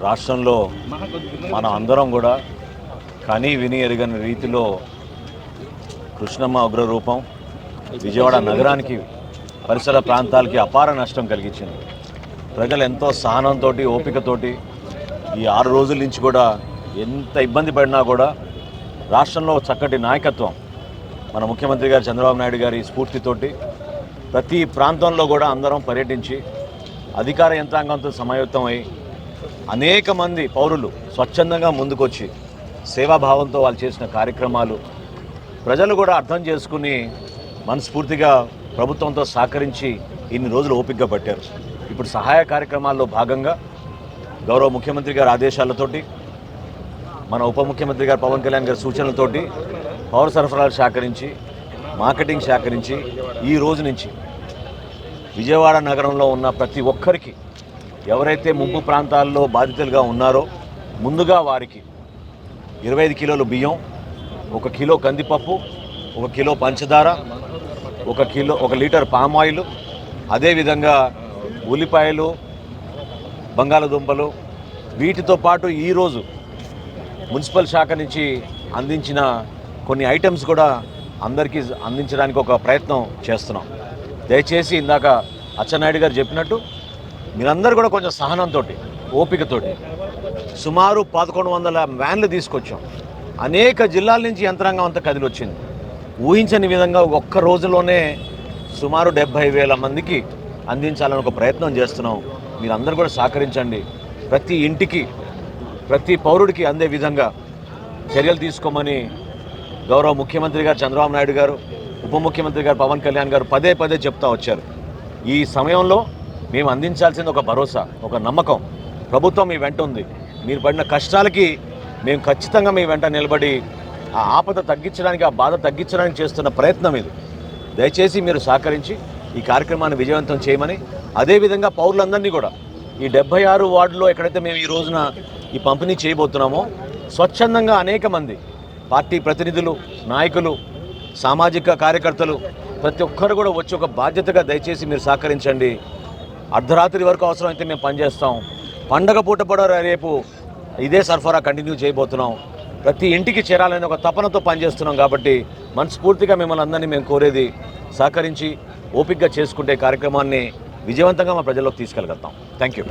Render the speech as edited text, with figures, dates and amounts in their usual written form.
రాష్ట్రంలో మన అందరం కూడా కనీ విని ఎరుగని రీతిలో కృష్ణమ్మ ఉగ్రరూపం విజయవాడ నగరానికి పరిసర ప్రాంతాలకి అపార నష్టం కలిగించింది. ప్రజలు ఎంతో సహనంతో ఓపికతోటి ఈ 6 రోజుల నుంచి కూడా ఎంత ఇబ్బంది పడినా కూడా రాష్ట్రంలో చక్కటి నాయకత్వం మన ముఖ్యమంత్రి గారు చంద్రబాబు నాయుడు గారి స్ఫూర్తితోటి ప్రతి ప్రాంతంలో కూడా అందరం పర్యటించి అధికార యంత్రాంగంతో సమాయుత్తమై అనేక మంది పౌరులు స్వచ్ఛందంగా ముందుకొచ్చి సేవాభావంతో వాళ్ళు చేసిన కార్యక్రమాలు ప్రజలు కూడా అర్థం చేసుకుని మనస్ఫూర్తిగా ప్రభుత్వంతో సహకరించి ఇన్ని రోజులు ఓపికగా పట్టారు. ఇప్పుడు సహాయ కార్యక్రమాల్లో భాగంగా గౌరవ ముఖ్యమంత్రి గారి ఆదేశాలతోటి మన ఉప ముఖ్యమంత్రి గారు పవన్ కళ్యాణ్ గారి సూచనలతోటి పౌర సరఫరాలు శాఖ నుంచి మార్కెటింగ్ శాఖ నుంచి ఈ రోజు నుంచి విజయవాడ నగరంలో ఉన్న ప్రతి ఒక్కరికి ఎవరైతే ముంపు ప్రాంతాల్లో బాధితులుగా ఉన్నారో ముందుగా వారికి 25 కిలోలు బియ్యం, 1 కిలో కందిపప్పు, 1 కిలో పంచదార, 1 లీటర్ పామ్ ఆయిల్, అదేవిధంగా ఉల్లిపాయలు, బంగాళదుంపలు, వీటితో పాటు ఈరోజు మున్సిపల్ శాఖ నుంచి అందించిన కొన్ని ఐటమ్స్ కూడా అందరికీ అందించడానికి ఒక ప్రయత్నం చేస్తున్నాం. దయచేసి ఇందాక అచ్చెన్నాయుడు గారు చెప్పినట్టు మీరందరూ కూడా కొంచెం సహనంతో ఓపికతోటి సుమారు 1100 వ్యాన్లు తీసుకొచ్చాం. అనేక జిల్లాల నుంచి యంత్రాంగం అంతా కదిలి వచ్చింది. ఊహించని విధంగా ఒక్క రోజులోనే సుమారు 70,000 మందికి అందించాలని ఒక ప్రయత్నం చేస్తున్నాం. మీరందరూ కూడా సహకరించండి. ప్రతి ఇంటికి ప్రతి పౌరుడికి అందే విధంగా చర్యలు తీసుకోమని గౌరవ ముఖ్యమంత్రి గారు చంద్రబాబు నాయుడు గారు, ఉప ముఖ్యమంత్రి గారు పవన్ కళ్యాణ్ గారు పదే చెప్తా వచ్చారు. ఈ సమయంలో మేము అందించాల్సింది ఒక భరోసా, ఒక నమ్మకం. ప్రభుత్వం మీ వెంట ఉంది. మీరు పడిన కష్టాలకి మేము ఖచ్చితంగా మీ వెంట నిలబడి ఆ ఆపద తగ్గించడానికి, ఆ బాధ తగ్గించడానికి చేస్తున్న ప్రయత్నం ఇది. దయచేసి మీరు సహకరించి ఈ కార్యక్రమాన్ని విజయవంతం చేయమని, అదేవిధంగా పౌరులందరినీ కూడా ఈ 76 వార్డులో ఎక్కడైతే మేము ఈ రోజున ఈ పంపిణీ చేయబోతున్నామో స్వచ్ఛందంగా అనేక మంది పార్టీ ప్రతినిధులు, నాయకులు, సామాజిక కార్యకర్తలు ప్రతి ఒక్కరు కూడా వచ్చి ఒక బాధ్యతగా దయచేసి మీరు సహకరించండి. అర్ధరాత్రి వరకు అవసరమైతే మేము పనిచేస్తాం. పండగ పూట కూడా రేపు ఇదే సరఫరా కంటిన్యూ చేయబోతున్నాం. ప్రతి ఇంటికి చేరాలని ఒక తపనతో పనిచేస్తున్నాం. కాబట్టి మనస్ఫూర్తిగా మిమ్మల్ని అందరినీ మేము కోరేది సహకరించి ఓపికగా చేసుకుంటే కార్యక్రమాన్ని విజయవంతంగా మా ప్రజల్లోకి తీసుకెళ్ళగలుగుతాం. Thank you.